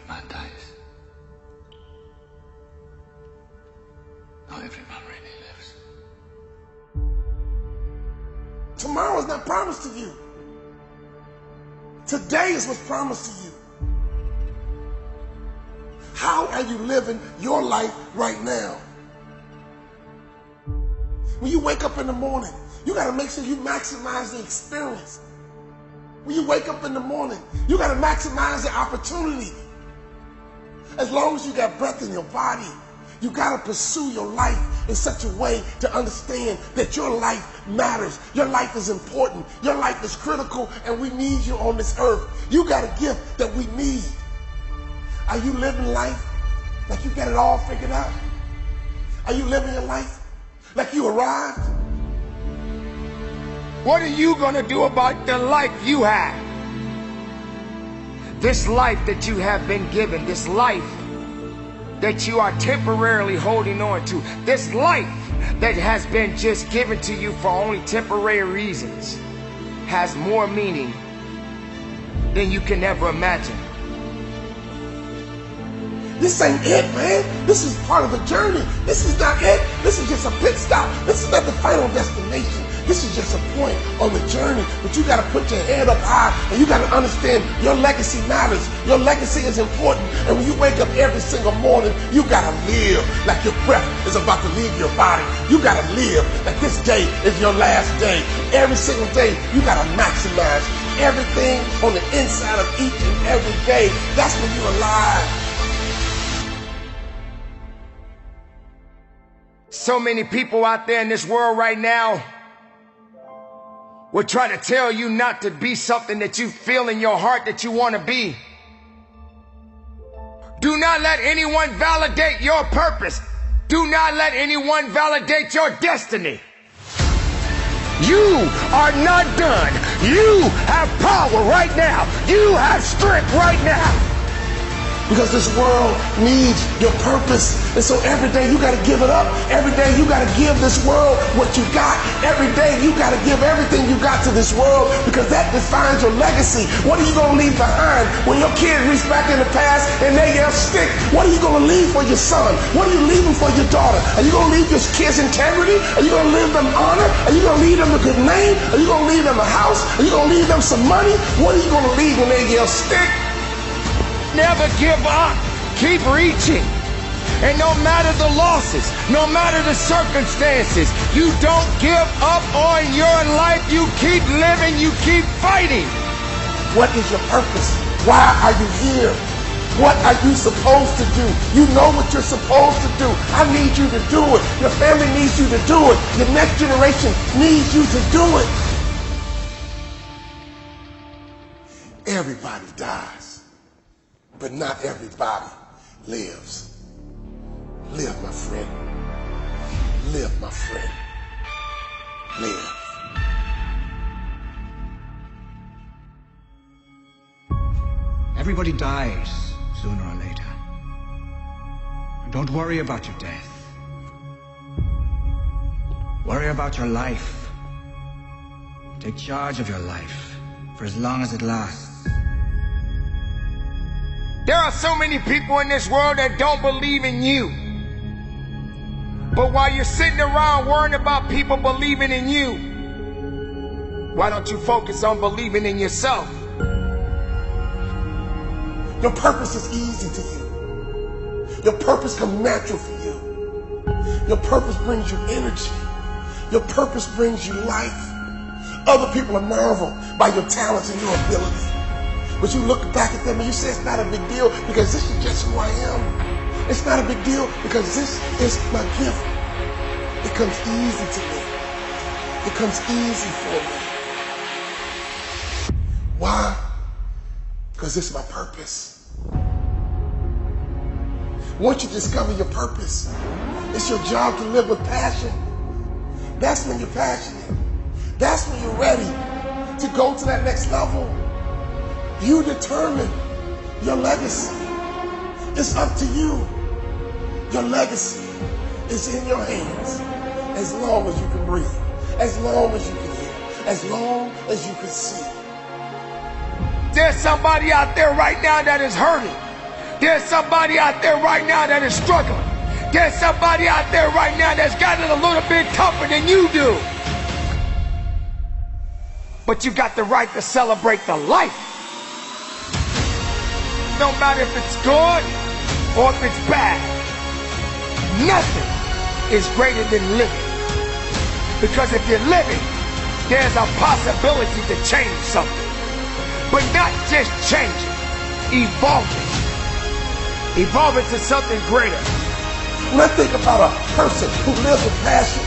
man dies, not every man really lives. Tomorrow is not promised to you. Today is what's promised to you. How are you living your life right now? When you wake up in the morning, you got to make sure you maximize the experience. When you wake up in the morning, you got to maximize the opportunity. As long as you got breath in your body, you got to pursue your life in such a way to understand that your life matters. Your life is important. Your life is critical, and we need you on this earth. You got a gift that we need. Are you living life like you got it all figured out? Are you living your life like you arrived? What are you going to do about the life you have? This life that you have been given, this life that you are temporarily holding on to, this life that has been just given to you for only temporary reasons, has more meaning than you can ever imagine. This ain't it, man. This is part of the journey. This is not it. This is just a pit stop. This is not the final destination. This is just a point on the journey. But you got to put your head up high, and you got to understand your legacy matters. Your legacy is important. And when you wake up every single morning, you got to live like your breath is about to leave your body. You got to live like this day is your last day. Every single day, you got to maximize everything on the inside of each and every day. That's when you're alive. So many people out there in this world right now will try to tell you not to be something that you feel in your heart that you want to be. Do not let anyone validate your purpose. Do not let anyone validate your destiny. You are not done. You have power right now. You have strength right now. Because this world needs your purpose. And so every day you got to give it up. Every day you got to give this world what you got. Every day you got to give everything you got to this world, because that defines your legacy. What are you going to leave behind when your kids reach back in the past and they yell stick? What are you going to leave for your son? What are you leaving for your daughter? Are you going to leave your kids integrity? Are you going to leave them honor? Are you going to leave them a good name? Are you going to leave them a house? Are you going to leave them some money? What are you going to leave when they yell stick? Never give up. Keep reaching. And no matter the losses, no matter the circumstances, you don't give up on your life. You keep living. You keep fighting. What is your purpose? Why are you here? What are you supposed to do? You know what you're supposed to do. I need you to do it. Your family needs you to do it. Your next generation needs you to do it. Everybody dies, but not everybody lives. Live, my friend. Live, my friend. Live. Everybody dies sooner or later. And don't worry about your death. Worry about your life. Take charge of your life for as long as it lasts. There are so many people in this world that don't believe in you. But while you're sitting around worrying about people believing in you, why don't you focus on believing in yourself? Your purpose is easy to you. Your purpose comes natural for you. Your purpose brings you energy. Your purpose brings you life. Other people are marveled by your talents and your ability. But you look back at them and you say it's not a big deal because this is just who I am. It's not a big deal because this is my gift. It comes easy to me. It comes easy for me. Why? Because it's my purpose. Once you discover your purpose, it's your job to live with passion. That's when you're passionate. That's when you're ready to go to that next level. You determine your legacy. It's up to you. Your legacy is in your hands as long as you can breathe, as long as you can hear, as long as you can see. There's somebody out there right now that is hurting. There's somebody out there right now that is struggling. There's somebody out there right now that's got it a little bit tougher than you do. But you got the right to celebrate the life. No matter if it's good or if it's bad. Nothing is greater than living. Because if you're living, there's a possibility to change something. But not just change it, evolve it. Evolve it to something greater. When I think about a person who lives with passion,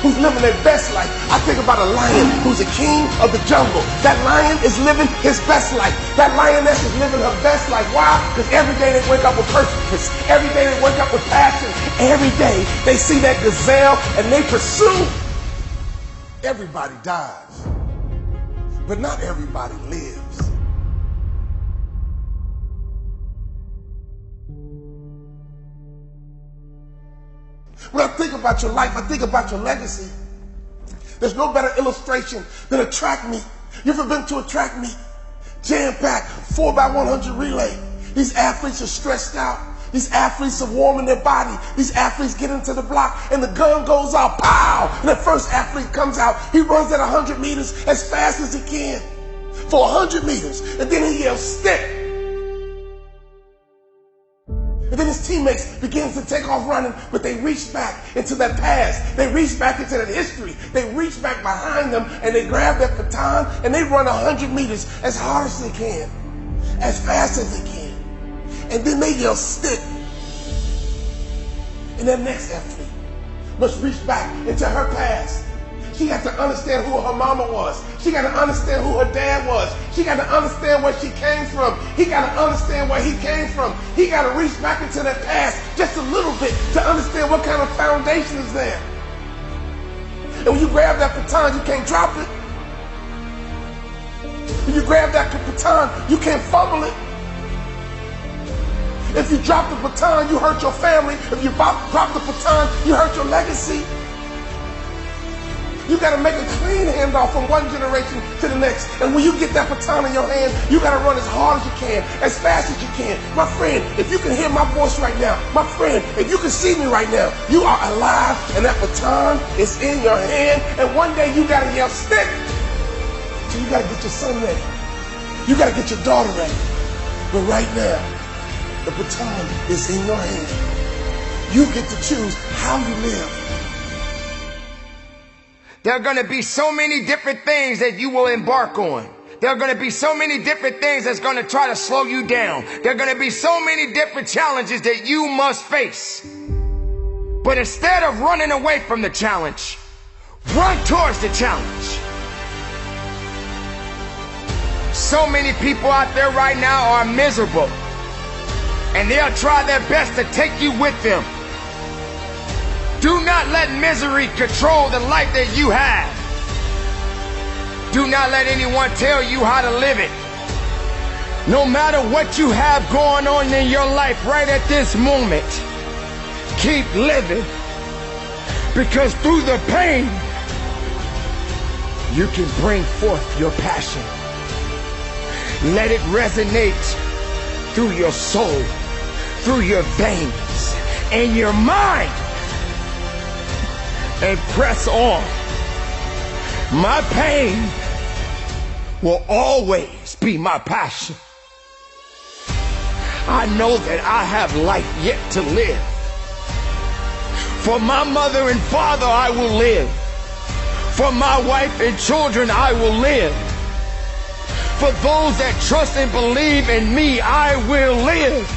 who's living their best life, I think about a lion who's a king of the jungle. That lion is living his best life. That lioness is living her best life. Why? Because every day they wake up with purpose. Every day they wake up with passion. Every day they see that gazelle and they pursue. Everybody dies, but not everybody lives. When I think about your life, I think about your legacy. There's no better illustration than a track meet. You ever been to a track meet? Jam-packed, 4x100 relay. These athletes are stressed out. These athletes are warming their body. These athletes get into the block and the gun goes off, pow! And the first athlete comes out. He runs at 100 meters as fast as he can for 100 meters. And then he yells, stick! And then his teammates begin to take off running, but they reach back into that past. They reach back into that history. They reach back behind them and they grab that baton and they run 100 meters as hard as they can, as fast as they can. And then they yell, stick. And that next athlete must reach back into her past. She got to understand who her mama was. She got to understand who her dad was. She got to understand where she came from. He got to understand where he came from. He got to reach back into that past just a little bit to understand what kind of foundation is there. And when you grab that baton, you can't drop it. When you grab that baton, you can't fumble it. If you drop the baton, you hurt your family. If you drop the baton, you hurt your legacy. You got to make a clean handoff from one generation to the next. And when you get that baton in your hand, you got to run as hard as you can, as fast as you can. My friend, if you can hear my voice right now, my friend, if you can see me right now, you are alive and that baton is in your hand. And one day you got to yell, stick. So you got to get your son ready. You got to get your daughter ready. But right now, the baton is in your hand. You get to choose how you live. There are going to be so many different things that you will embark on. There are going to be so many different things that's going to try to slow you down. There are going to be so many different challenges that you must face. But instead of running away from the challenge, run towards the challenge. So many people out there right now are miserable. And they'll try their best to take you with them. Do not let misery control the life that you have. Do not let anyone tell you how to live it. No matter what you have going on in your life right at this moment, keep living. Because through the pain, you can bring forth your passion. Let it resonate through your soul, through your veins, and your mind. And press on. My pain will always be my passion. I know that I have life yet to live. For my mother and father I will live. For my wife and children I will live. For those that trust and believe in me I will live.